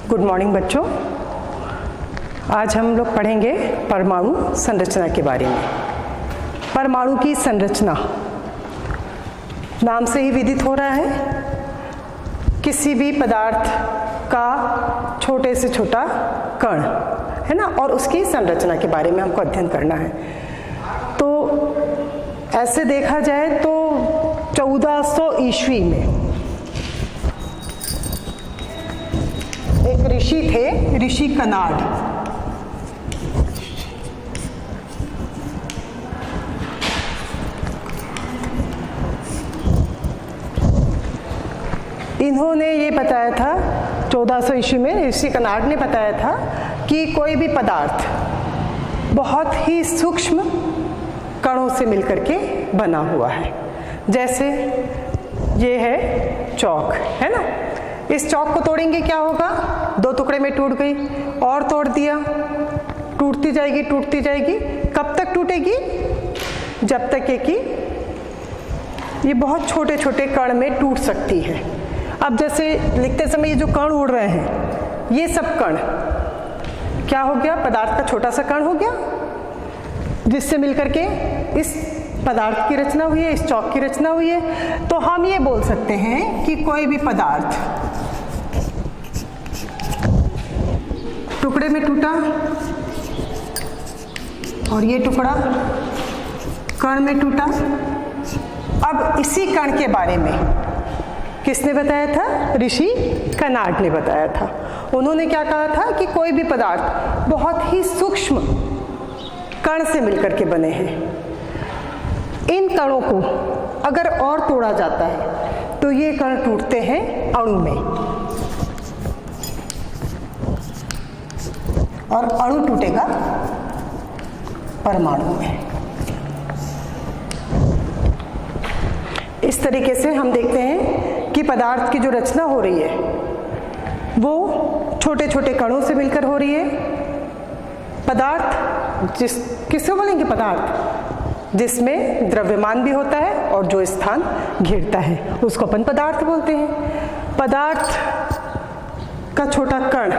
Good morning बच्चों। आज हम लोग पढ़ेंगे परमाणु संरचना के बारे में। परमाणु की संरचना नाम से ही विदित हो रहा है, किसी भी पदार्थ का छोटे से छोटा कण है ना, और उसकी संरचना के बारे में हमको अध्ययन करना है। तो ऐसे देखा जाए तो 1400 ईस्वी में एक ऋषि थे, ऋषि कनाड। इन्होंने ये बताया था 1400 ईस्वी में ऋषि कनाड ने बताया था कि कोई भी पदार्थ बहुत ही सूक्ष्म कणों से मिलकर के बना हुआ है। जैसे ये है चौक, है ना। इस चौक को तोड़ेंगे क्या होगा, 2 टुकड़े में टूट गई, और तोड़ दिया, टूटती जाएगी टूटती जाएगी। कब तक टूटेगी? जब तक कि ये बहुत छोटे छोटे कण में टूट सकती है। अब जैसे लिखते समय ये जो कण उड़ रहे हैं, ये सब कण क्या हो गया, पदार्थ का छोटा सा कण हो गया, जिससे मिलकर के इस पदार्थ की रचना हुई है, इस चौक की रचना हुई है। तो हम ये बोल सकते हैं कि कोई भी पदार्थ टुकड़े में टूटा और ये टुकड़ा कण में टूटा। अब इसी कण के बारे में किसने बताया था? ऋषि कनाड ने बताया था। उन्होंने क्या कहा था कि कोई भी पदार्थ बहुत ही सूक्ष्म कण से मिलकर के बने हैं। इन कणों को अगर और तोड़ा जाता है तो ये कण टूटते हैं अणु में, और अणु टूटेगा परमाणु में। इस तरीके से हम देखते हैं कि पदार्थ की जो रचना हो रही है वो छोटे छोटे कणों से मिलकर हो रही है। पदार्थ किसको बोलेंगे? पदार्थ जिसमें द्रव्यमान भी होता है और जो स्थान घेरता है उसको अपन पदार्थ बोलते हैं। पदार्थ का छोटा कण,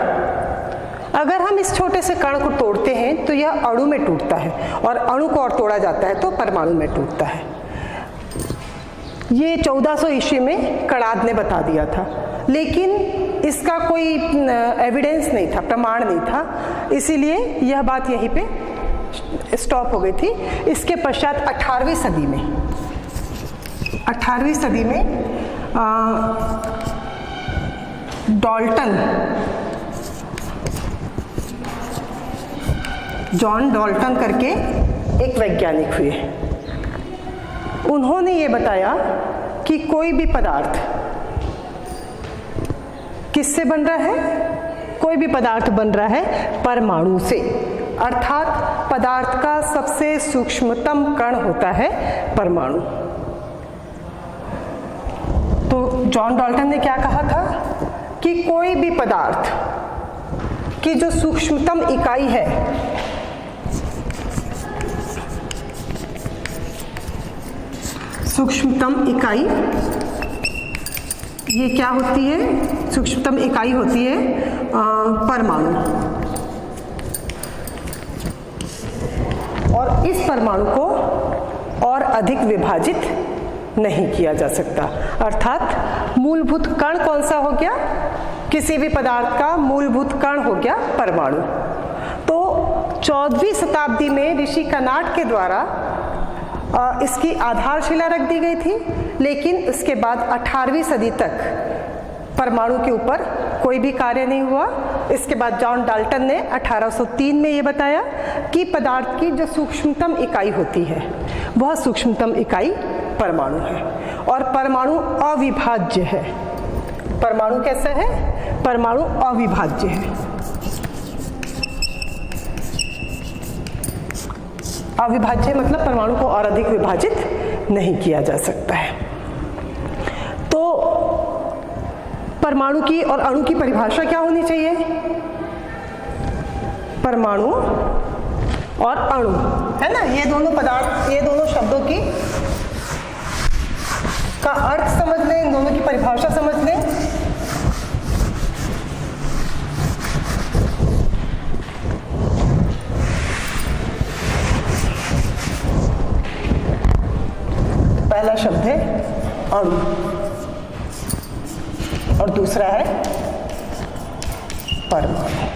अगर हम इस छोटे से कण को तोड़ते हैं तो यह अणु में टूटता है, और अणु को और तोड़ा जाता है तो परमाणु में टूटता है। ये 1400 ईस्वी में कनाड ने बता दिया था, लेकिन इसका कोई एविडेंस नहीं था, प्रमाण नहीं था, इसीलिए यह बात यहीं पे स्टॉप हो गई थी। इसके पश्चात 18वीं सदी में जॉन डाल्टन करके एक वैज्ञानिक हुए। उन्होंने ये बताया कि कोई भी पदार्थ किससे बन रहा है? कोई भी पदार्थ बन रहा है परमाणु से, अर्थात पदार्थ का सबसे सूक्ष्मतम कण होता है परमाणु। तो जॉन डाल्टन ने क्या कहा था कि कोई भी पदार्थ की जो सूक्ष्मतम इकाई है, सूक्ष्मतम इकाई ये क्या होती है? सूक्ष्मतम इकाई होती है परमाणु। और इस परमाणु को और अधिक विभाजित नहीं किया जा सकता। अर्थात मूलभूत कण कौन सा हो गया? किसी भी पदार्थ का मूलभूत कण हो गया परमाणु। तो 14वीं शताब्दी में ऋषि कनाड के द्वारा इसकी आधारशिला रख दी गई थी, लेकिन उसके बाद 18वीं सदी तक परमाणु के ऊपर कोई भी कार्य नहीं हुआ। इसके बाद जॉन डाल्टन ने 1803 में ये बताया कि पदार्थ की जो सूक्ष्मतम इकाई होती है वह सूक्ष्मतम इकाई परमाणु है, और परमाणु अविभाज्य है। परमाणु कैसा है? परमाणु अविभाज्य है। अविभाज्य मतलब परमाणु को और अधिक विभाजित नहीं किया जा सकता है। तो परमाणु की और अणु की परिभाषा क्या होनी चाहिए? परमाणु और अणु, है ना, ये दोनों पदार्थ, ये दोनों शब्दों की का अर्थ समझ लें, इन दोनों की परिभाषा समझ लें। और दूसरा है परमाणु।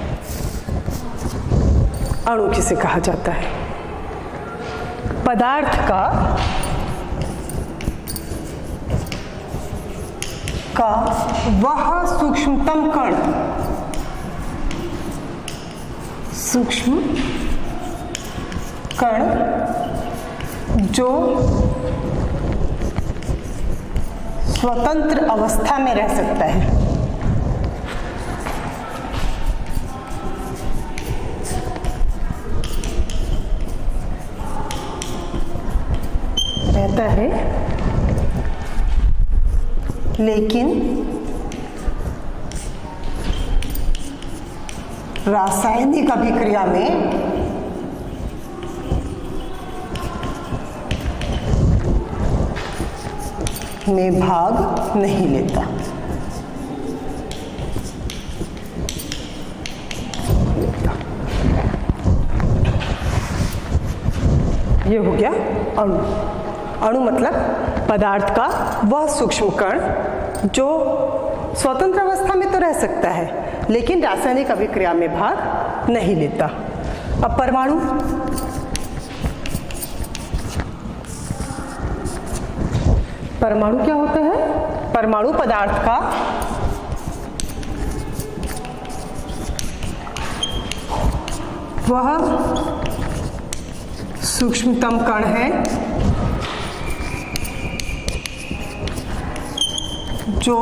अणु किसे कहा जाता है? पदार्थ का वह सूक्ष्मतम कण, सूक्ष्म कण जो स्वतंत्र अवस्था में रह सकता है। रहता है लेकिन रासायनिक अभिक्रिया में भाग नहीं लेता। ये हो गया अणु। अणु मतलब पदार्थ का वह सूक्ष्म कण जो स्वतंत्र अवस्था में तो रह सकता है लेकिन रासायनिक अभिक्रिया में भाग नहीं लेता। अब परमाणु, परमाणु क्या होता है? परमाणु पदार्थ का वह सूक्ष्मतम कण है जो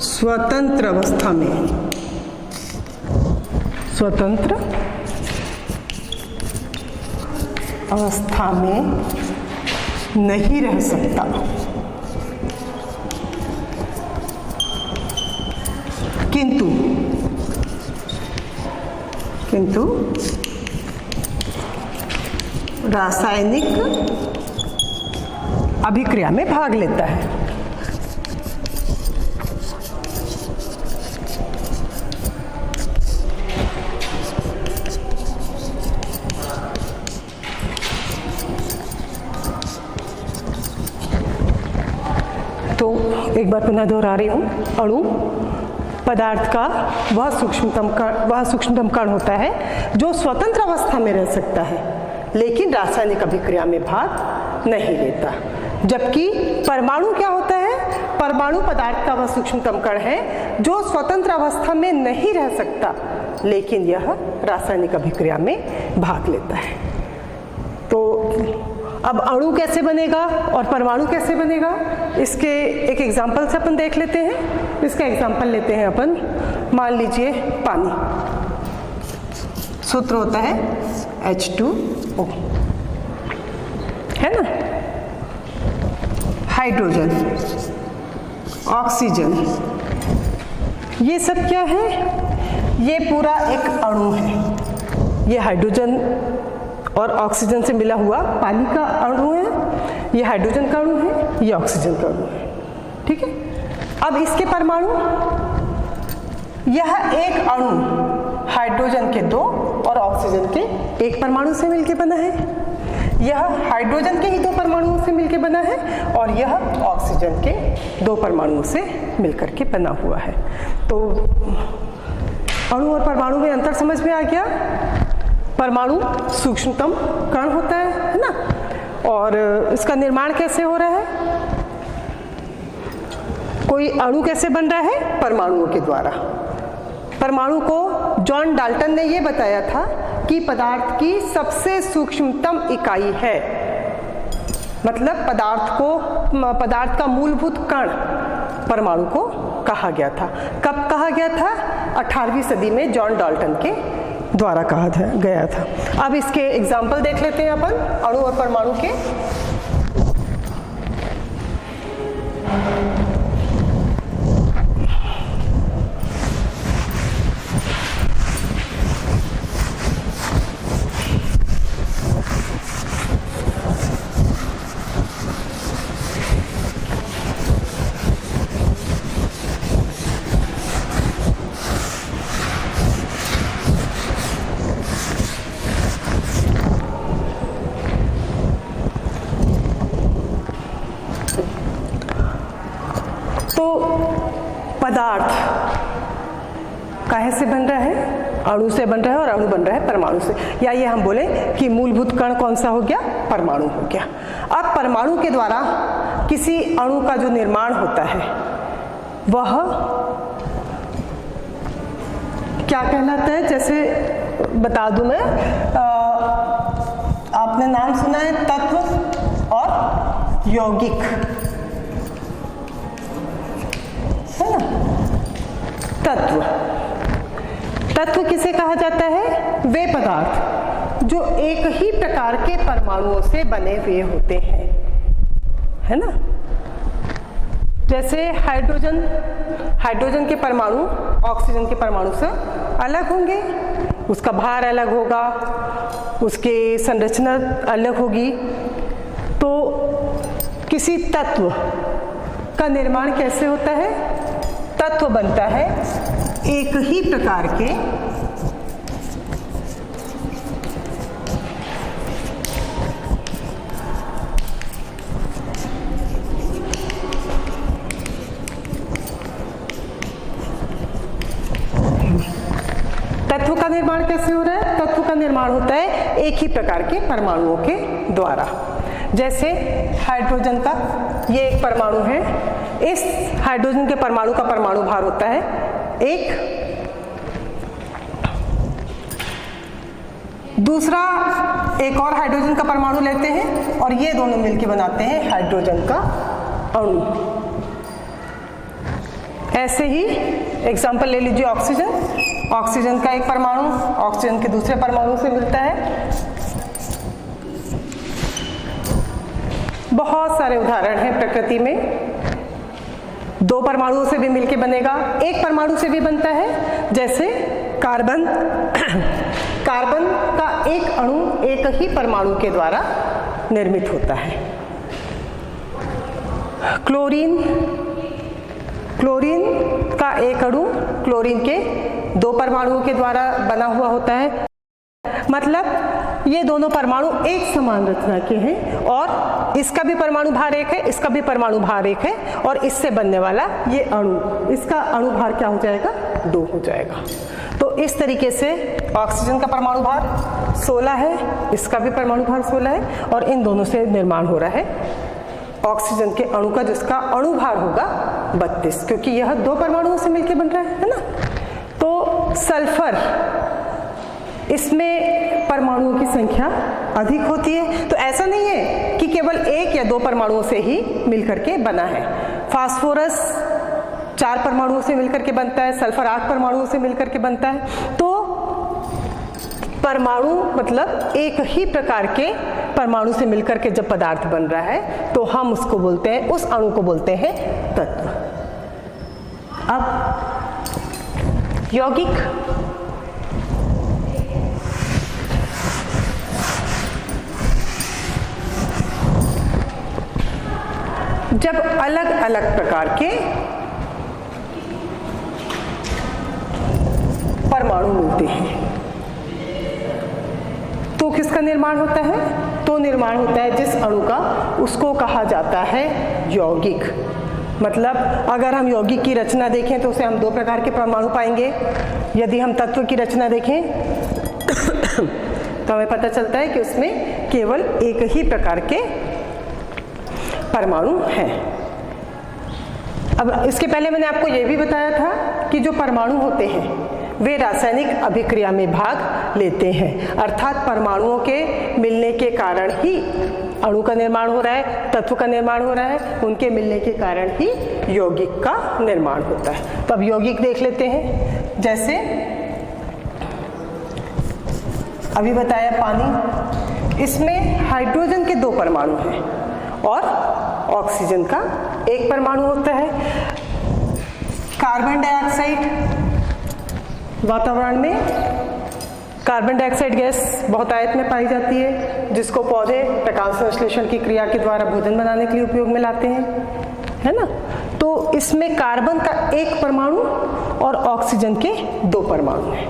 स्वतंत्र अवस्था में, स्वतंत्र अवस्था में नहीं रह सकता। किंतु रासायनिक अभिक्रिया में भाग लेता है। तो एक बार पुनः दोहरा रही हूँ, अणु पदार्थ का वह सूक्ष्मतम कण होता है जो स्वतंत्र अवस्था में रह सकता है लेकिन रासायनिक अभिक्रिया में भाग नहीं लेता। जबकि परमाणु क्या होता है? परमाणु पदार्थ का वह सूक्ष्मतम कण है जो स्वतंत्र अवस्था में नहीं रह सकता लेकिन यह रासायनिक अभिक्रिया में भाग लेता है। तो अब अणु कैसे बनेगा और परमाणु कैसे बनेगा, इसके एक एग्जाम्पल से अपन देख लेते हैं। इसका एग्जाम्पल लेते हैं अपन, मान लीजिए पानी, सूत्र होता है H2O, है ना? हाइड्रोजन, ऑक्सीजन, ये सब क्या है? ये पूरा एक अणु है। ये हाइड्रोजन और ऑक्सीजन से मिला हुआ पानी का अणु है, ये हाइड्रोजन का अणु है, ये ऑक्सीजन का अणु है। ठीक है। अब इसके परमाणु, यह एक अणु हाइड्रोजन के 2 और ऑक्सीजन के 1 परमाणु से मिलकर बना है। यह हाइड्रोजन के ही 2 परमाणुओं से मिलकर बना है और यह ऑक्सीजन के 2 परमाणुओं से मिलकर के बना हुआ है। तो अणु और परमाणु में अंतर समझ में आ गया। परमाणु सूक्ष्मतम कण होता है ना? और इसका निर्माण कैसे हो रहा है? कोई अणु कैसे बन रहा है? परमाणुओं के द्वारा। परमाणु को जॉन डाल्टन ने यह बताया था कि पदार्थ की सबसे सूक्ष्मतम इकाई है। मतलब पदार्थ का मूलभूत कण परमाणु को कहा गया था। कब कहा गया था? 18वीं सदी में जॉन डाल्टन के द्वारा कहा गया था। अब इसके एग्जाम्पल देख लेते हैं अपन अणु और परमाणु के। तो पदार्थ काहे से बन रहा है? अणु से बन रहा है, और अणु बन रहा है परमाणु से। या ये हम बोले कि मूलभूत कण कौन सा हो गया? परमाणु हो गया। अब परमाणु के द्वारा किसी अणु का जो निर्माण होता है वह क्या कहलाता है? जैसे बता दूं मैं, आपने नाम सुना है तत्व और यौगिक, है ना? तत्व, तत्व किसे कहा जाता है? वे पदार्थ जो एक ही प्रकार के परमाणुओं से बने हुए होते हैं, है ना? जैसे हाइड्रोजन, हाइड्रोजन के परमाणु ऑक्सीजन के परमाणु से अलग होंगे, उसका भार अलग होगा, उसके संरचना अलग होगी। तो किसी तत्व का निर्माण कैसे होता है? तत्व बनता है एक ही प्रकार के तत्व का निर्माण कैसे हो रहा है? तत्व का निर्माण होता है एक ही प्रकार के परमाणुओं के द्वारा। जैसे हाइड्रोजन का ये एक परमाणु है, इस हाइड्रोजन के परमाणु का परमाणु भार होता है एक, दूसरा एक और हाइड्रोजन का परमाणु लेते हैं और ये दोनों मिलकर बनाते हैं हाइड्रोजन का अणु। ऐसे ही एग्जांपल ले लीजिए ऑक्सीजन, ऑक्सीजन का एक परमाणु ऑक्सीजन के दूसरे परमाणु से मिलता है। बहुत सारे उदाहरण हैं प्रकृति में, दो परमाणुओं से भी मिलके बनेगा, एक परमाणु से भी बनता है। जैसे कार्बन, कार्बन का एक अणु एक ही परमाणु के द्वारा निर्मित होता है। क्लोरीन, क्लोरीन का एक अणु क्लोरीन के दो परमाणुओं के द्वारा बना हुआ होता है। मतलब ये दोनों परमाणु एक समान रचना के हैं और इसका भी परमाणु भार एक है, इसका भी परमाणु भार एक है, और इससे बनने वाला ये अणु, इसका अणु भार क्या हो जाएगा? 2 हो जाएगा। तो इस तरीके से ऑक्सीजन का परमाणु भार 16 है, इसका भी परमाणु भार 16 है, और इन दोनों से निर्माण हो रहा है ऑक्सीजन के अणु का, जिसका अणु भार होगा 32, क्योंकि यह दो परमाणुओं से मिलकर बन रहा है ना। तो सल्फर, इसमें परमाणुओं की संख्या अधिक होती है। तो ऐसा नहीं है कि केवल एक या दो परमाणुओं से ही मिलकर के बना है। फास्फोरस 4 परमाणुओं से मिलकर के बनता है, सल्फर 8 परमाणुओं से मिलकर के बनता है। तो परमाणु मतलब एक ही प्रकार के परमाणु से मिलकर के जब पदार्थ बन रहा है तो हम उसको बोलते हैं, उस अणु को बोलते हैं तत्व। अब यौगिक, जब अलग अलग प्रकार के परमाणु मिलते हैं तो किसका निर्माण होता है? तो निर्माण होता है जिस अणु का, उसको कहा जाता है यौगिक। मतलब अगर हम यौगिक की रचना देखें तो उसे हम 2 प्रकार के परमाणु पाएंगे। यदि हम तत्व की रचना देखें तो हमें पता चलता है कि उसमें केवल एक ही प्रकार के परमाणु हैं। अब इसके पहले मैंने आपको यह भी बताया था कि जो परमाणु होते हैं वे रासायनिक अभिक्रिया में भाग लेते हैं, अर्थात परमाणुओं के मिलने के कारण ही अणु का निर्माण हो रहा है, तत्व का निर्माण हो रहा है, उनके मिलने के कारण ही यौगिक का निर्माण होता है। तो अब यौगिक देख लेते हैं। जैसे अभी बताया पानी, इसमें हाइड्रोजन के 2 परमाणु हैं और ऑक्सीजन का 1 परमाणु होता है। कार्बन डाइऑक्साइड, वातावरण में कार्बन डाइऑक्साइड गैस बहुतायत में पाई जाती है, जिसको पौधे प्रकाश संश्लेषण की क्रिया के द्वारा भोजन बनाने के लिए उपयोग में लाते हैं, है ना। तो इसमें कार्बन का 1 परमाणु और ऑक्सीजन के 2 परमाणु हैं।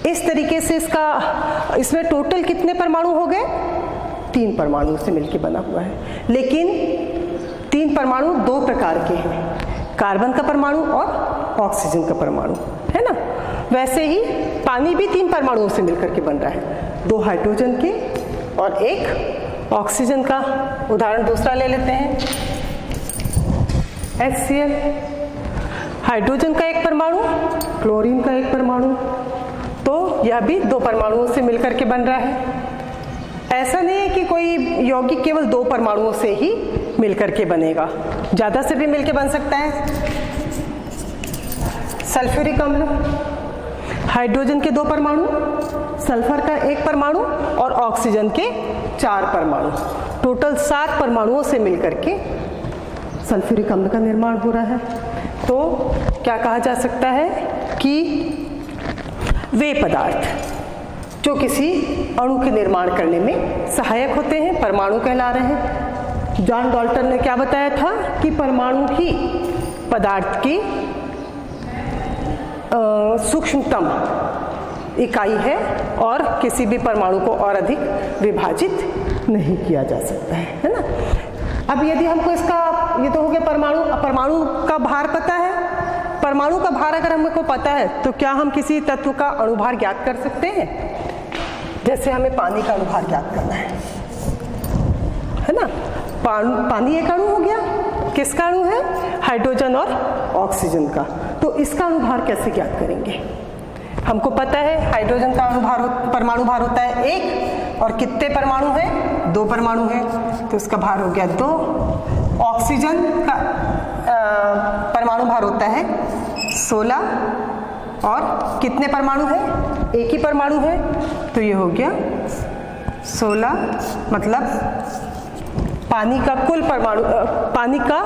इस तरीके से इसमें टोटल कितने परमाणु हो गए? 3 परमाणु से मिलकर बना हुआ है। लेकिन 3 परमाणु 2 प्रकार के हैं। कार्बन का परमाणु और ऑक्सीजन का परमाणु, है ना। वैसे ही पानी भी 3 परमाणुओं से मिलकर के बन रहा है, 2 हाइड्रोजन के और 1 ऑक्सीजन का। उदाहरण दूसरा ले लेते हैं, HCl, हाइड्रोजन का 1 परमाणु, क्लोरीन का 1 परमाणु, तो यह भी 2 परमाणुओं से मिलकर के बन रहा है। ऐसा नहीं है कि कोई यौगिक केवल 2 परमाणुओं से ही मिलकर के बनेगा, ज़्यादा से भी मिलकर बन सकता है। सल्फ्यूरिक अम्ल, हाइड्रोजन के 2 परमाणु, सल्फर का 1 परमाणु और ऑक्सीजन के 4 परमाणु, टोटल 7 परमाणुओं से मिलकर के सल्फ्यूरिक अम्ल का निर्माण हो रहा है। तो क्या कहा जा सकता है कि वे पदार्थ जो किसी अणु के निर्माण करने में सहायक होते हैं परमाणु कहला रहे हैं। जॉन डाल्टन ने क्या बताया था कि परमाणु ही पदार्थ की सूक्ष्मतम इकाई है और किसी भी परमाणु को और अधिक विभाजित नहीं किया जा सकता है ना। अब यदि हमको इसका, ये तो हो गया परमाणु का भार पता है। परमाणु का भार अगर हमको पता है तो क्या हम किसी तत्व का अणुभार ज्ञात कर सकते हैं? जैसे हमें पानी का अणुभार ज्ञात करना है ना। पानी एक अणु हो गया, किसका अणु है? हाइड्रोजन और ऑक्सीजन का। तो इसका अणुभार कैसे ज्ञात करेंगे? हमको पता है हाइड्रोजन का परमाणु भार होता है 1 और कितने परमाणु हैं? 2 परमाणु हैं, तो इसका भार हो गया 2। ऑक्सीजन का परमाणु भार होता है 16 और कितने परमाणु हैं? 1 ही परमाणु है, तो ये हो गया 16, मतलब पानी का कुल पानी का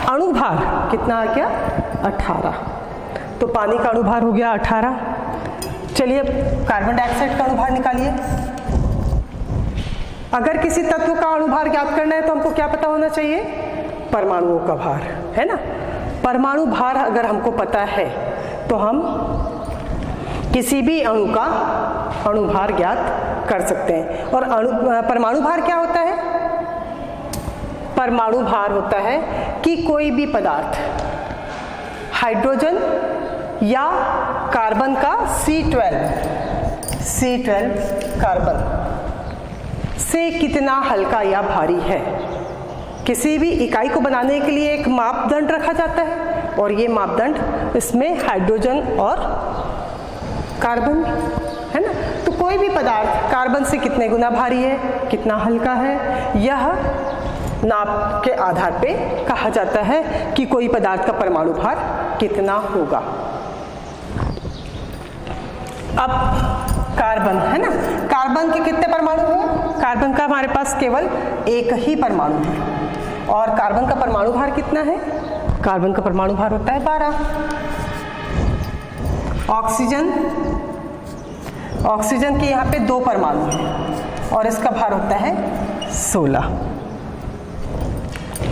अणुभार कितना आ गया? 18। तो पानी का अणुभार हो गया 18। चलिए कार्बन डाइऑक्साइड का अणुभार निकालिए। अगर किसी तत्व का अणुभार ज्ञात करना है तो हमको क्या पता होना चाहिए? परमाणुओं का भार, है ना। परमाणु भार अगर हमको पता है तो हम किसी भी अणु का अणुभार ज्ञात कर सकते हैं। और परमाणु भार क्या होता है? परमाणु भार होता है कि कोई भी पदार्थ हाइड्रोजन या कार्बन का C12 कार्बन से कितना हल्का या भारी है। किसी भी इकाई को बनाने के लिए एक मापदंड रखा जाता है और ये मापदंड इसमें हाइड्रोजन और कार्बन, है ना। तो कोई भी पदार्थ कार्बन से कितने गुना भारी है, कितना हल्का है, यह नाप के आधार पे कहा जाता है कि कोई पदार्थ का परमाणु भार कितना होगा। अब कार्बन, है ना, कार्बन के कितने परमाणु हैं? कार्बन का हमारे पास केवल 1 ही परमाणु है। और कार्बन का परमाणु भार कितना है? कार्बन का परमाणु भार होता है 12। ऑक्सीजन के यहाँ पे 2 परमाणु हैं और इसका भार होता है 16।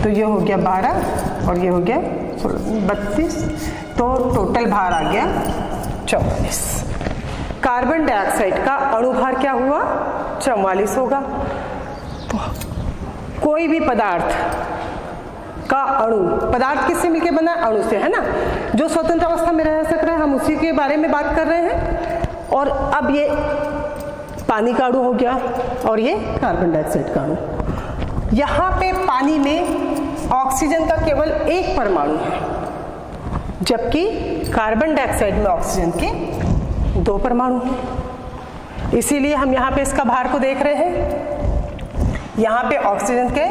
तो ये हो गया 12 और ये हो गया 32, तो टोटल भार आ गया 44। कार्बन डाइऑक्साइड का अणुभार क्या हुआ? 44 होगा। तो कोई भी पदार्थ का पदार्थ किससे मिलकर बना? अणु से, है ना। जो स्वतंत्र अवस्था में रह सक रहा है हम उसी के बारे में बात कर रहे हैं। और अब ये पानी का अणु हो गया और ये कार्बन डाइऑक्साइड का अणु। यहाँ पे पानी में ऑक्सीजन का केवल 1 परमाणु है, जबकि कार्बन डाइऑक्साइड में ऑक्सीजन के 2 परमाणु हैं। इसीलिए हम यहाँ पे इसका भार को देख रहे हैं। यहाँ पे ऑक्सीजन के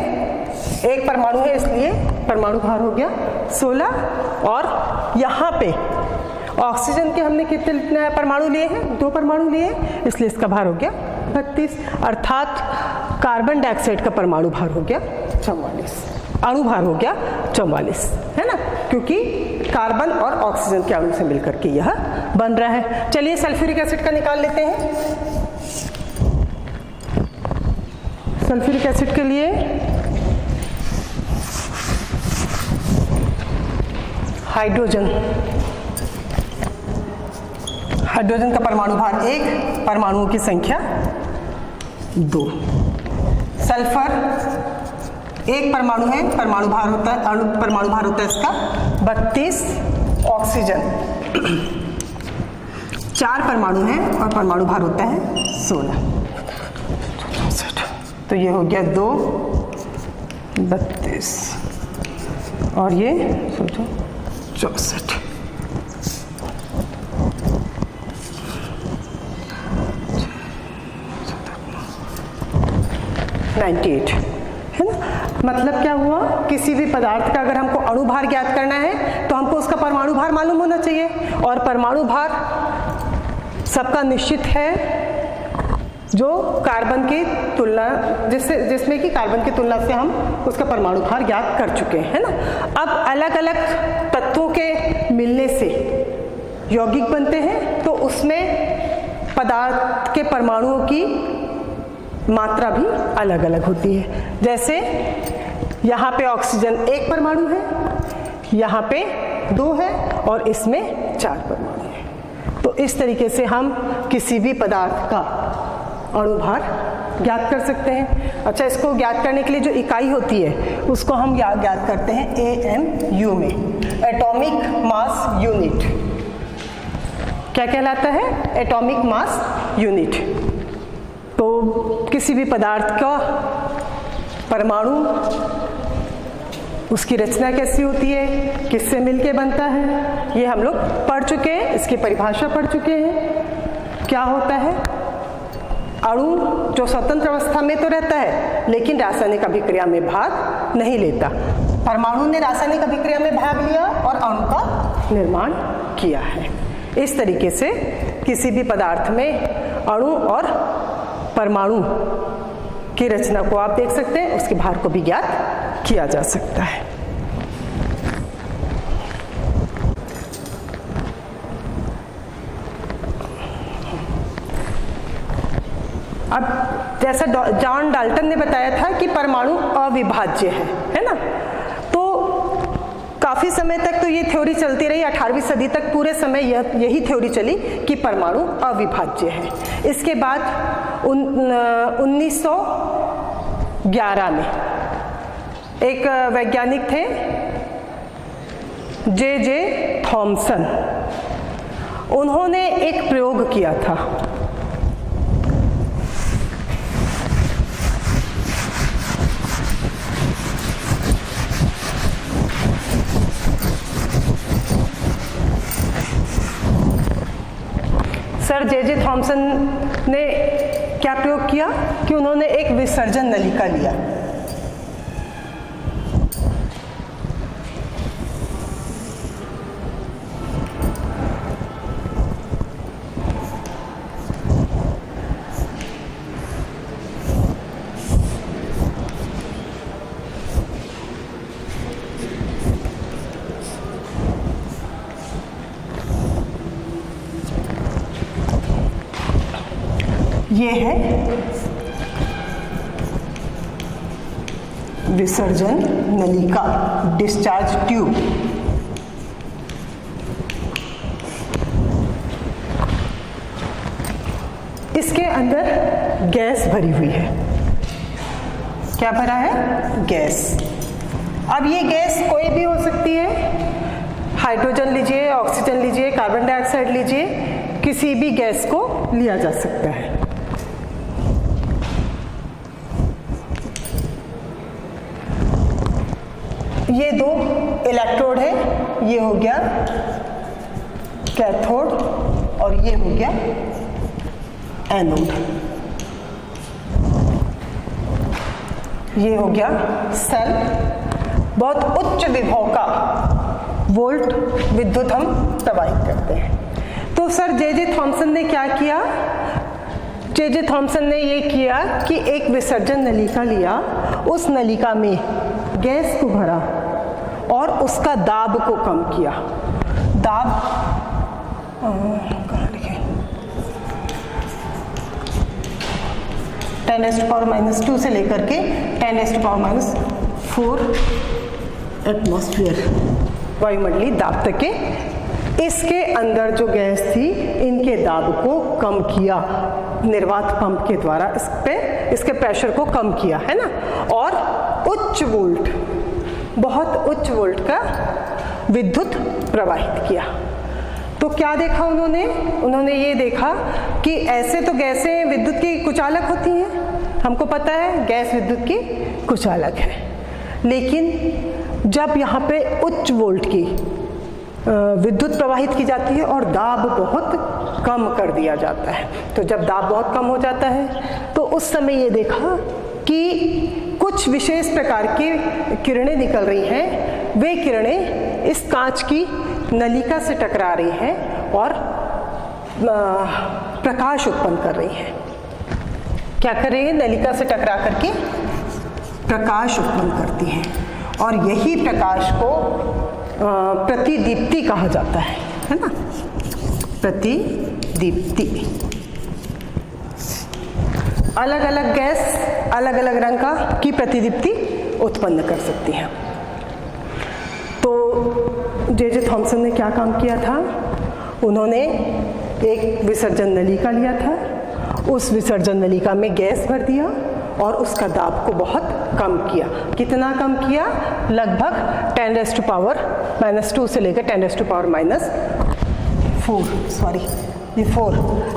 1 परमाणु है, इसलिए परमाणु भार हो गया 16। और यहाँ पे ऑक्सीजन के हमने कितने परमाणु लिए हैं? 2 परमाणु लिए, इसलिए इसका भार हो गया 32। अर्थात कार्बन डाइऑक्साइड का परमाणु भार हो गया 44, अणुभार हो गया 44, है ना, क्योंकि कार्बन और ऑक्सीजन के अणु से मिलकर के यह बन रहा है। चलिए सल्फ्यूरिक एसिड का निकाल लेते हैं। सल्फ्यूरिक एसिड के लिए हाइड्रोजन का परमाणु भार 1, परमाणुओं की संख्या 2। सल्फर एक परमाणु है, परमाणु भार होता है, परमाणु भार होता है इसका 32, ऑक्सीजन 4 परमाणु हैं और परमाणु भार होता है 16। तो ये हो गया 2, 32 और ये सोचो 64। है ना। मतलब क्या हुआ, किसी भी पदार्थ का अगर हमको अणु भार ज्ञात करना है तो हमको उसका परमाणु भार मालूम होना चाहिए, और परमाणु भार सबका निश्चित है, जो कार्बन की तुलना जिसमें कि कार्बन की तुलना से हम उसका परमाणु भार ज्ञात कर चुके हैं ना। अब अलग अलग तत्वों के मिलने से यौगिक बनते हैं, तो उसमें पदार्थ के परमाणुओं की मात्रा भी अलग अलग होती है। जैसे यहाँ पे ऑक्सीजन 1 परमाणु है, यहाँ पे 2 है और इसमें 4 परमाणु है। तो इस तरीके से हम किसी भी पदार्थ का अणु भार ज्ञात कर सकते हैं। अच्छा, इसको ज्ञात करने के लिए जो इकाई होती है उसको हम ज्ञात करते हैं AMU में, एटॉमिक मास यूनिट। क्या कहलाता है? Atomic mass unit. तो किसी भी पदार्थ का परमाणु, उसकी रचना कैसी होती है, किससे मिलके बनता है, ये हम लोग पढ़ चुके हैं, इसकी परिभाषा पढ़ चुके हैं। क्या होता है? अणु जो स्वतंत्र अवस्था में तो रहता है लेकिन रासायनिक अभिक्रिया में भाग नहीं लेता। परमाणु ने रासायनिक अभिक्रिया में भाग लिया और अणु का निर्माण किया है। इस तरीके से किसी भी पदार्थ में अणु और परमाणु की रचना को आप देख सकते हैं, उसके भार को भी ज्ञात किया जा सकता है। अब जैसा जॉन डाल्टन ने बताया था कि परमाणु अविभाज्य है ना। तो काफी समय तक तो ये थ्योरी चलती रही, 18वीं सदी तक पूरे समय यही थ्योरी चली कि परमाणु अविभाज्य है। इसके बाद 1911 में एक वैज्ञानिक थे जे थॉमसन, उन्होंने एक प्रयोग किया था। सर जे थॉमसन ने क्या प्रयोग किया कि उन्होंने एक विसर्जन नलिका लिया। ये है विसर्जन नलिका, डिस्चार्ज ट्यूब। इसके अंदर गैस भरी हुई है। क्या भरा है? गैस। अब ये गैस कोई भी हो सकती है, हाइड्रोजन लीजिए, ऑक्सीजन लीजिए, कार्बन डाइऑक्साइड लीजिए, किसी भी गैस को लिया जा सकता है। ये 2 इलेक्ट्रोड है, ये हो गया कैथोड और ये हो गया एनोड। ये हो गया सेल। बहुत उच्च विभव का वोल्ट विद्युत हम प्रवाहित करते हैं। तो सर जे थॉमसन ने क्या किया? जे थॉमसन ने ये किया कि एक विसर्जन नलिका लिया, उस नलिका में गैस को भरा और उसका दाब को कम किया। दाब कहाँ लिखे? 10⁻⁻² से लेकर के 10⁻⁴ एटमॉस्फेयर वायुमंडलीय दाब तक के इसके अंदर जो गैस थी इनके दाब को कम किया निर्वात पंप के द्वारा, इसके प्रेशर को कम किया, है ना। और बहुत उच्च वोल्ट का विद्युत प्रवाहित किया। तो क्या देखा उन्होंने ये देखा कि ऐसे तो गैसें विद्युत की कुचालक होती हैं, हमको पता है गैस विद्युत की कुचालक है, लेकिन जब यहाँ पे उच्च वोल्ट की विद्युत प्रवाहित की जाती है और दाब बहुत कम कर दिया जाता है, तो जब दाब बहुत कम हो जाता है तो उस समय ये देखा कि कुछ विशेष प्रकार की किरणें निकल रही हैं। वे किरणें इस कांच की नलिका से टकरा रही हैं और प्रकाश उत्पन्न कर रही हैं। क्या कर रही है? नलिका से टकरा करके प्रकाश उत्पन्न करती हैं, और यही प्रकाश को प्रतिदीप्ति कहा जाता है ना, प्रतिदीप्ति। अलग अलग गैस अलग अलग रंग की प्रतिदीप्ति उत्पन्न कर सकती है। तो जे थॉमसन ने क्या काम किया था? उन्होंने एक विसर्जन नलिका लिया था, उस विसर्जन नलिका में गैस भर दिया और उसका दाब को बहुत कम किया। कितना कम किया? लगभग 10⁻⁻² से लेकर 10⁻⁴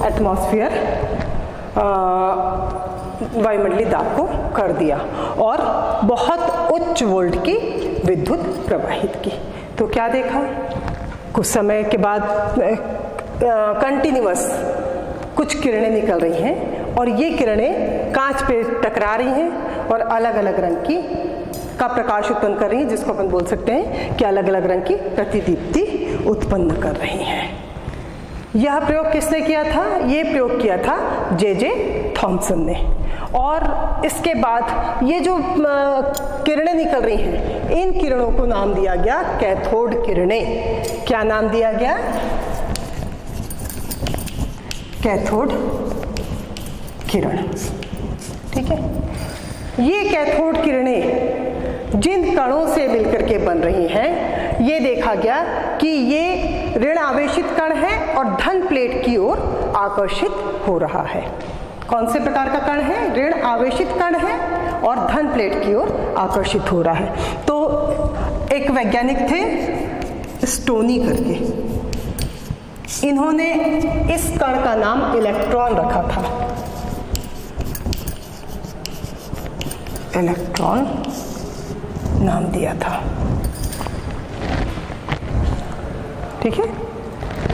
एटमॉस्फेयर वायुमंडलीय दाब को कर दिया और बहुत उच्च वोल्ट की विद्युत प्रवाहित की। तो क्या देखा? कुछ समय के बाद कंटिन्यूअस कुछ किरणें निकल रही हैं और ये किरणें कांच पे टकरा रही हैं और अलग अलग रंग का प्रकाश उत्पन्न कर रही हैं, जिसको अपन बोल सकते हैं कि अलग अलग रंग की प्रतिदीप्ति उत्पन्न कर रही हैं। यह प्रयोग किसने किया था? ये प्रयोग किया था जे थॉमसन ने। और इसके बाद ये जो किरणें निकल रही हैं, इन किरणों को नाम दिया गया कैथोड किरणें। क्या नाम दिया गया? कैथोड किरण। ठीक है, ये कैथोड किरणें जिन कणों से मिलकर के बन रही हैं, ये देखा गया कि ये ऋण आवेशित कण है और धन प्लेट की ओर आकर्षित हो रहा है। कौन से प्रकार का कण है? ऋण आवेशित कण है और धन प्लेट की ओर आकर्षित हो रहा है। तो एक वैज्ञानिक थे स्टोनी करके, इन्होंने इस कण का नाम इलेक्ट्रॉन रखा था। इलेक्ट्रॉन नाम दिया था। ठीक है,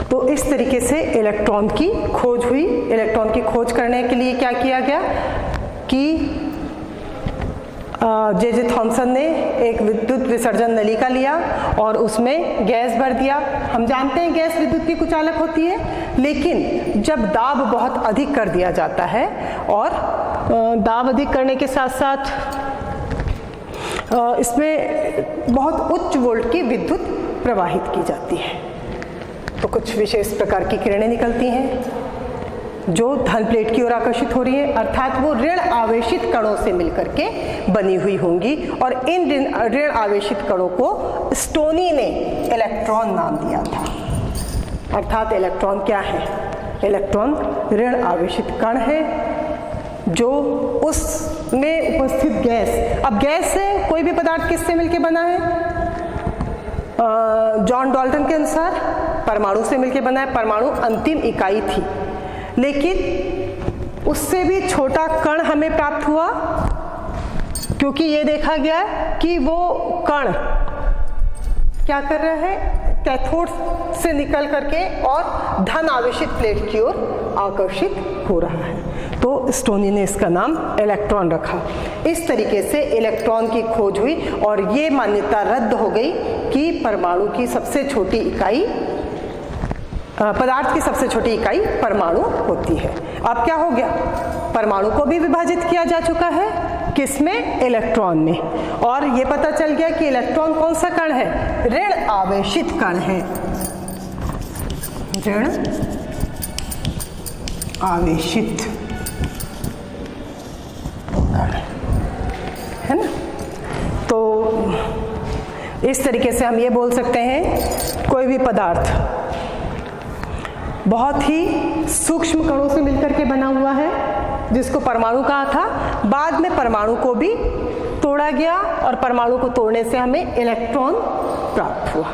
तो इस तरीके से इलेक्ट्रॉन की खोज हुई। इलेक्ट्रॉन की खोज करने के लिए क्या किया गया कि जे थॉमसन ने एक विद्युत विसर्जन नलिका लिया और उसमें गैस भर दिया। हम जानते हैं गैस विद्युत की कुचालक होती है, लेकिन जब दाब बहुत अधिक कर दिया जाता है और दाब अधिक करने के साथ साथ इसमें बहुत उच्च वोल्ट की विद्युत प्रवाहित की जाती है, तो कुछ विशेष प्रकार की किरणें निकलती हैं जो धन प्लेट की ओर आकर्षित हो रही है, अर्थात वो ऋण आवेशित कणों से मिलकर के बनी हुई होंगी। और इन ऋण आवेशित कणों को स्टोनी ने इलेक्ट्रॉन नाम दिया था। अर्थात इलेक्ट्रॉन क्या है? इलेक्ट्रॉन ऋण आवेशित कण है जो उसमें उपस्थित गैस, अब गैस से कोई भी पदार्थ किससे मिलकर बना है? जॉन डाल्टन के अनुसार परमाणु से मिलकर बना है। परमाणु अंतिम इकाई थी, लेकिन उससे भी छोटा कण हमें प्राप्त हुआ, क्योंकि ये देखा गया कि वो कण क्या कर रहा है? कैथोड से निकल करके और धन आवेशित प्लेट की ओर आकर्षित हो रहा है। तो स्टोनी ने इसका नाम इलेक्ट्रॉन रखा। इस तरीके से इलेक्ट्रॉन की खोज हुई और ये मान्यता रद्द हो गई कि परमाणु की सबसे छोटी इकाई, पदार्थ की सबसे छोटी इकाई परमाणु होती है। अब क्या हो गया? परमाणु को भी विभाजित किया जा चुका है, किसमें? इलेक्ट्रॉन में। और ये पता चल गया कि इलेक्ट्रॉन कौन सा कण है? ऋण आवेशित कण है। ऋण आवेशित कण है ना। तो इस तरीके से हम ये बोल सकते हैं कोई भी पदार्थ बहुत ही सूक्ष्म कणों से मिलकर के बना हुआ है, जिसको परमाणु कहा था। बाद में परमाणु को भी तोड़ा गया और परमाणु को तोड़ने से हमें इलेक्ट्रॉन प्राप्त हुआ।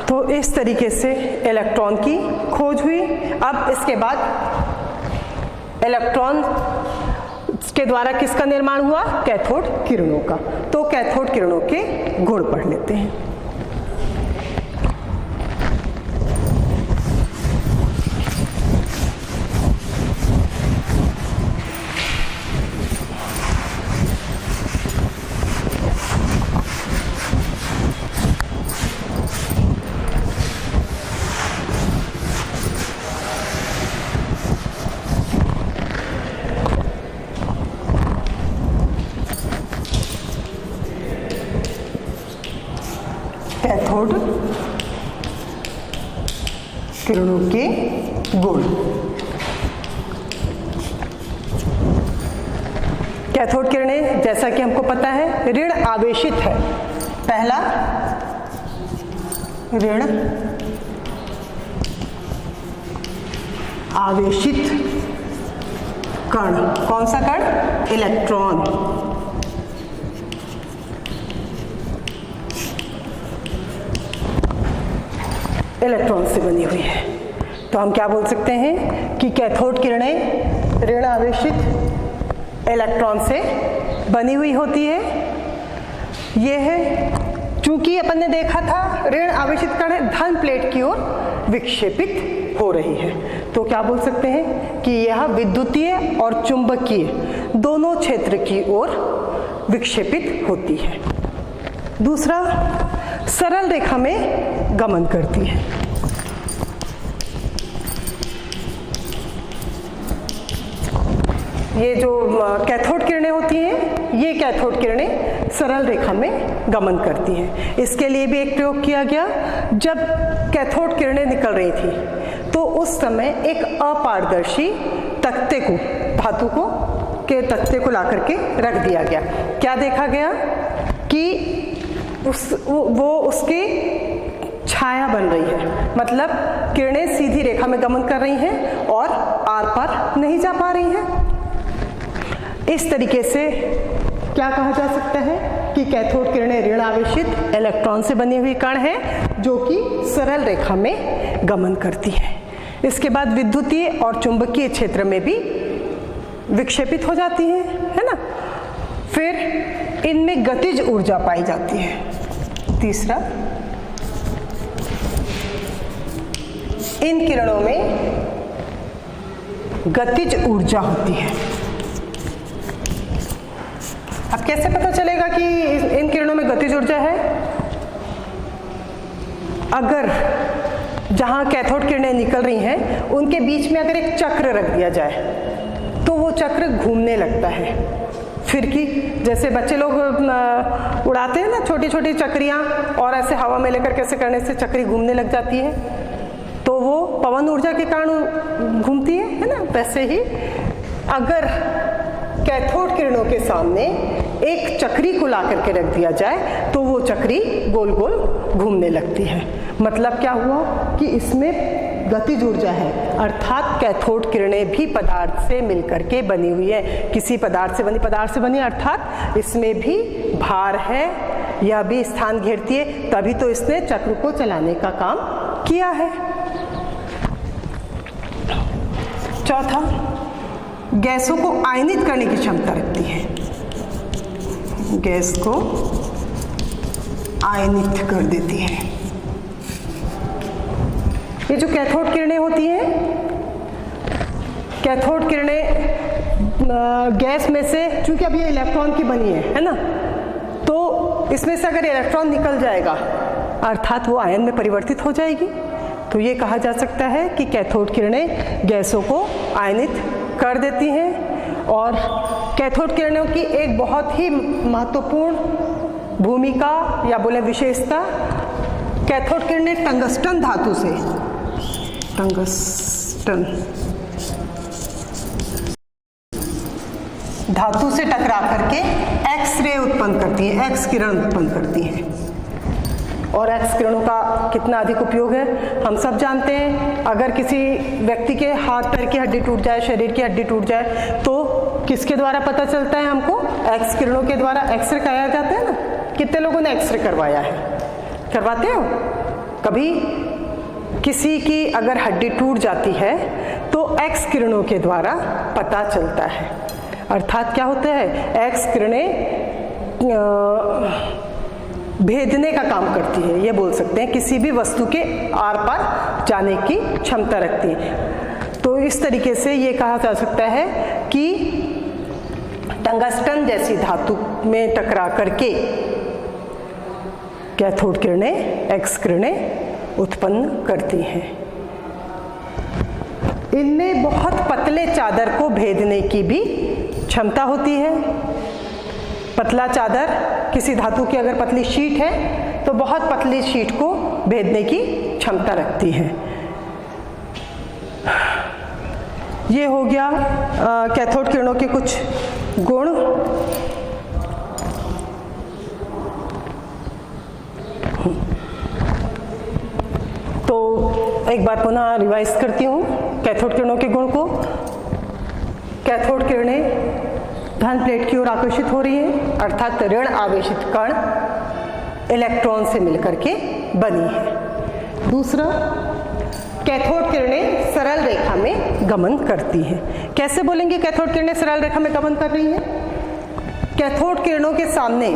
तो इस तरीके से इलेक्ट्रॉन की खोज हुई। अब इसके बाद इलेक्ट्रॉन के द्वारा किसका निर्माण हुआ? कैथोड किरणों का। तो कैथोड किरणों के गुण पढ़ लेते हैं। कैथोड किरणों के गुण। कैथोड किरणें जैसा कि हमको पता है ऋण आवेशित है। पहला ऋण आवेशित कण। कौन सा कण? इलेक्ट्रॉन। इलेक्ट्रॉन से बनी हुई है। तो हम क्या बोल सकते हैं कि कैथोड किरणें ऋण आवेशित इलेक्ट्रॉन से बनी हुई होती है। यह है, चूंकि अपन ने देखा था ऋण आवेशित कण धन प्लेट की ओर विक्षेपित हो रही है, तो क्या बोल सकते हैं कि यह विद्युतीय और चुंबकीय दोनों क्षेत्र की ओर विक्षेपित होती है। दूसरा, सरल रेखा में गमन करती है। ये जो कैथोड किरणें होती हैं, ये कैथोड किरणें सरल रेखा में गमन करती हैं। इसके लिए भी एक प्रयोग किया गया। जब कैथोड किरणें निकल रही थी तो उस समय एक अपारदर्शी तख्ते को, धातु को के तख्ते को ला करके रख दिया गया। क्या देखा गया कि वो उसकी छाया बन रही है, मतलब किरणें सीधी रेखा में गमन कर रही हैं और आर पार नहीं जा पा रही हैं। इस तरीके से क्या कहा जा सकता है कि कैथोड किरणें ऋण आवेशित इलेक्ट्रॉन से बनी हुई कण है जो कि सरल रेखा में गमन करती है। इसके बाद विद्युतीय और चुंबकीय क्षेत्र में भी विक्षेपित हो जाती है ना। फिर इनमें गतिज ऊर्जा पाई जाती है। तीसरा, इन किरणों में गतिज ऊर्जा होती है। अब कैसे पता चलेगा कि इन किरणों में गतिज ऊर्जा है? अगर जहां कैथोड किरणें निकल रही हैं उनके बीच में अगर एक चक्र रख दिया जाए तो वो चक्र घूमने लगता है। फिरकी, जैसे बच्चे लोग उड़ाते हैं ना छोटी छोटी चक्रियां, और ऐसे हवा में लेकर कैसे करने से चक्री घूमने लग जाती है, तो वो पवन ऊर्जा के कारण घूमती है ना। वैसे ही अगर कैथोड किरणों के सामने एक चक्री को ला करके रख दिया जाए तो वो चक्री गोल गोल घूमने लगती है। मतलब क्या हुआ कि इसमें गतिज ऊर्जा है, अर्थात कैथोड किरणें भी पदार्थ से मिलकर के बनी हुई है। किसी पदार्थ से बनी अर्थात इसमें भी भार है, यह भी स्थान घेरती है, तभी तो इसने चक्र को चलाने का काम किया है। चौथा, गैसों को आयनित करने की क्षमता रखती है। गैस को आयनित कर देती है। ये जो कैथोड किरणें होती हैं, कैथोड किरणें गैस में से, चूंकि अब ये इलेक्ट्रॉन की बनी है ना, तो इसमें से अगर इलेक्ट्रॉन निकल जाएगा अर्थात वो आयन में परिवर्तित हो जाएगी। तो ये कहा जा सकता है कि कैथोड किरणें गैसों को आयनित कर देती हैं। और कैथोड किरणों की एक बहुत ही महत्वपूर्ण भूमिका या बोले विशेषता, कैथोड किरणें टंगस्टन धातु से, टंगस्टन धातु से टकरा करके एक्स रे उत्पन्न करती है, एक्स किरण उत्पन्न करती हैं। और एक्स किरणों का कितना अधिक उपयोग है हम सब जानते हैं। अगर किसी व्यक्ति के हाथ पैर की हड्डी टूट जाए, शरीर की हड्डी टूट जाए, तो किसके द्वारा पता चलता है हमको? एक्स किरणों के द्वारा। एक्सरे कराया जाता है ना, कितने लोगों ने एक्सरे करवाया है? करवाते हो? कभी किसी की अगर हड्डी टूट जाती है तो एक्स किरणों के द्वारा पता चलता है। अर्थात क्या होता है? एक्स किरणें भेदने का काम करती है, ये बोल सकते हैं, किसी भी वस्तु के आर पार जाने की क्षमता रखती है। तो इस तरीके से ये कहा जा सकता है कि टंगस्टन जैसी धातु में टकरा करके कैथोड किरणें एक्स किरणें उत्पन्न करती हैं। इनमें बहुत पतले चादर को भेदने की भी क्षमता होती है। पतला चादर, किसी धातु की अगर पतली शीट है तो बहुत पतली शीट को भेदने की क्षमता रखती है। ये हो गया कैथोड किरणों के कुछ गुण। तो एक बार पुनः रिवाइज करती हूँ कैथोड किरणों के गुण को। कैथोड किरणें धन प्लेट की ओर आकर्षित हो रही है, अर्थात ऋण आवेशित कण इलेक्ट्रॉन से मिलकर के बनी है। दूसरा, कैथोड किरणें सरल रेखा में गमन करती हैं। कैसे बोलेंगे कैथोड किरणें सरल रेखा में गमन कर रही हैं? कैथोड किरणों के सामने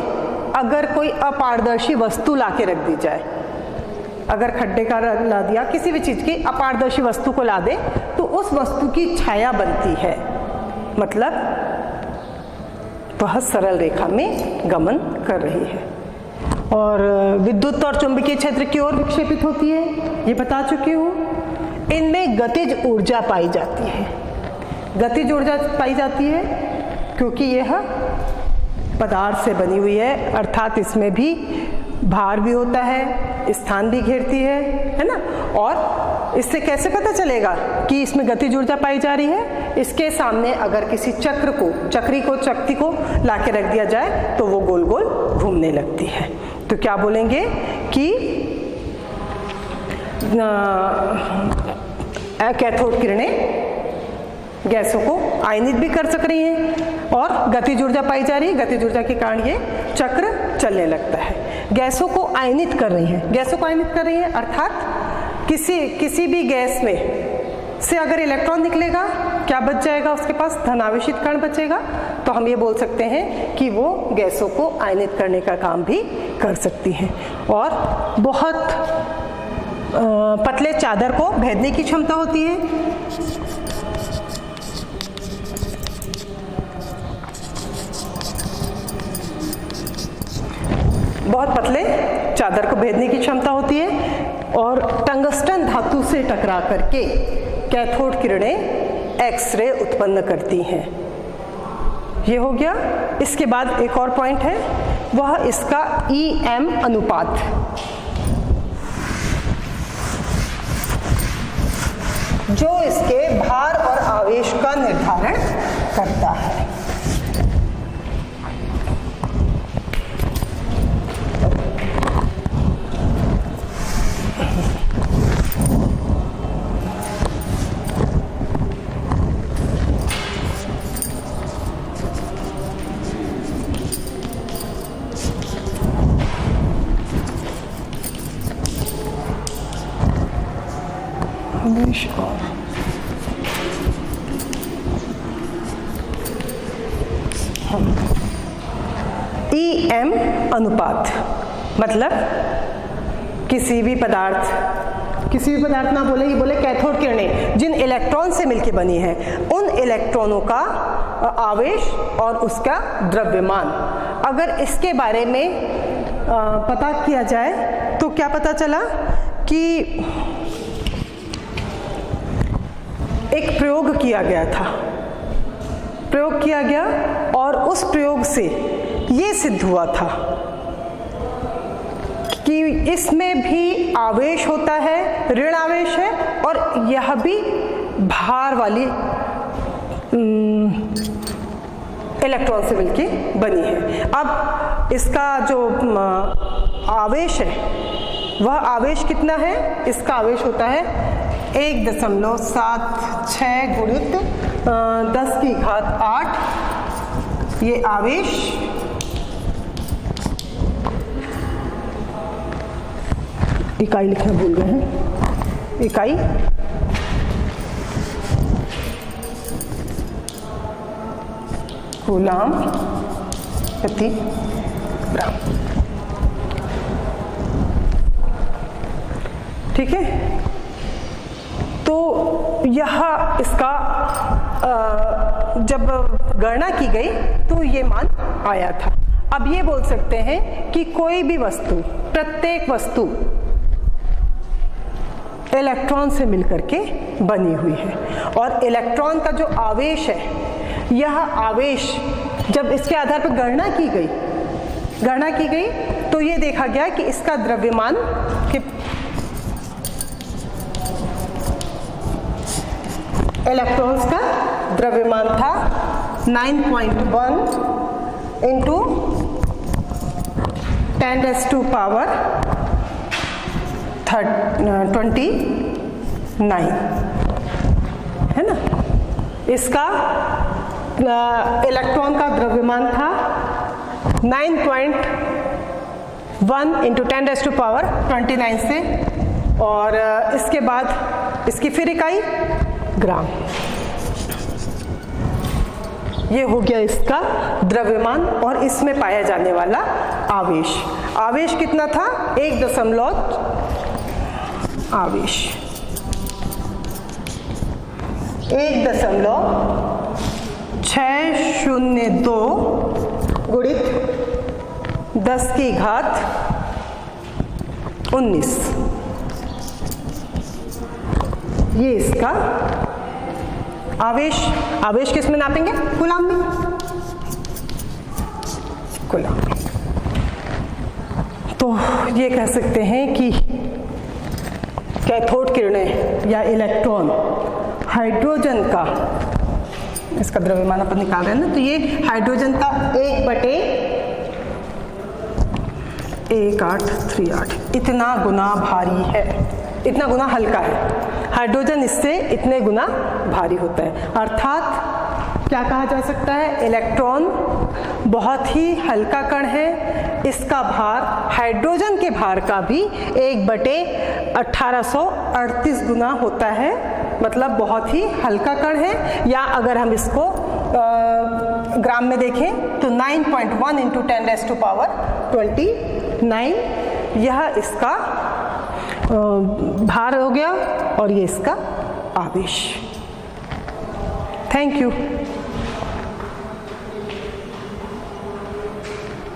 अगर कोई अपारदर्शी वस्तु ला के रख दी जाए, अगर खड्डे का रंग ला दिया, किसी भी चीज की अपारदर्शी वस्तु को ला दे तो उस वस्तु की छाया बनती है, मतलब वह सरल रेखा में गमन कर रही है। और विद्युत और चुंबकीय क्षेत्र की ओर विक्षेपित होती है, ये बता चुकी हूँ। इनमें गतिज ऊर्जा पाई जाती है। गतिज ऊर्जा पाई जाती है क्योंकि यह पदार्थ से बनी हुई है, अर्थात इसमें भी भार भी होता है, स्थान भी घेरती है ना। और इससे कैसे पता चलेगा कि इसमें गतिज ऊर्जा पाई जा रही है? इसके सामने अगर किसी चक्री को लाके रख दिया जाए तो वो गोल गोल घूमने लगती है। तो क्या बोलेंगे कि कैथोड किरणें गैसों को आयनित भी कर सक रही हैं और गतिज ऊर्जा पाई जा रही है। गतिज ऊर्जा के कारण ये चक्र चलने लगता है। गैसों को आयनित कर रही हैं, गैसों को आयनित कर रही हैं, अर्थात किसी भी गैस में से अगर इलेक्ट्रॉन निकलेगा, क्या बच जाएगा? उसके पास धनावेशित कण बचेगा। तो हम ये बोल सकते हैं कि वो गैसों को आयनित करने का काम भी कर सकती हैं और बहुत पतले चादर को भेदने की क्षमता होती है। बहुत पतले चादर को भेदने की क्षमता होती है और टंगस्टन धातु से टकरा करके कैथोड किरणें एक्सरे उत्पन्न करती हैं। ये हो गया। इसके बाद एक और पॉइंट है, वह इसका EM अनुपात। जो इसके भार और आवेश का निर्धारण करता है। EM अनुपात मतलब किसी भी पदार्थ ना बोले, ये बोले कैथोड किरणें जिन इलेक्ट्रॉन से मिलकर बनी है, उन इलेक्ट्रॉनों का आवेश और उसका द्रव्यमान। अगर इसके बारे में पता किया जाए तो क्या पता चला कि एक प्रयोग किया गया और उस प्रयोग से ये सिद्ध हुआ था कि इसमें भी आवेश होता है, ऋण आवेश है, और यह भी भार वाली इलेक्ट्रॉन से मिलके बनी है। अब इसका जो आवेश है वह आवेश कितना है? इसका आवेश होता है 1.76 गुणित 10 की घात 8 ये आवेश, इकाई लिखना भूल गए हैं, इकाई कूलाम प्रति ग्राम। ठीक है, तो यह इसका जब गणना की गई तो ये मान आया था। अब ये बोल सकते हैं कि कोई भी वस्तु, प्रत्येक वस्तु इलेक्ट्रॉन से मिलकर के बनी हुई है, और इलेक्ट्रॉन का जो आवेश है, यह आवेश जब इसके आधार पर गणना की गई तो ये देखा गया कि इसका द्रव्यमान कि इलेक्ट्रॉन्स का द्रव्यमान था 9.1 इंटू 10⁻29 है ना। इसका इलेक्ट्रॉन का द्रव्यमान था 9.1 इंटू 10⁻29 से, और इसके बाद इसकी फिर इकाई ग्राम। ये हो गया इसका द्रव्यमान और इसमें पाया जाने वाला आवेश। आवेश कितना था? 1.602 गुणित 10 की घात 19, ये इसका आवेश किस में नापेंगे? कूलाम में। कूलाम। तो ये कह सकते हैं कि कैथोड किरणें या इलेक्ट्रॉन हाइड्रोजन का, इसका द्रव्यमान अपन निकाल रहे हैं ना, तो ये हाइड्रोजन का 1/1838 इतना गुना भारी है, इतना गुना हल्का है। हाइड्रोजन इससे इतने गुना भारी होता है। अर्थात क्या कहा जा सकता है? इलेक्ट्रॉन बहुत ही हल्का कण है, इसका भार हाइड्रोजन के भार का भी 1/1838 गुना होता है, मतलब बहुत ही हल्का कण है। या अगर हम इसको ग्राम में देखें तो 9.1 इंटू 10⁻29 यह इसका भार हो गया और ये इसका आवेश। Thank you.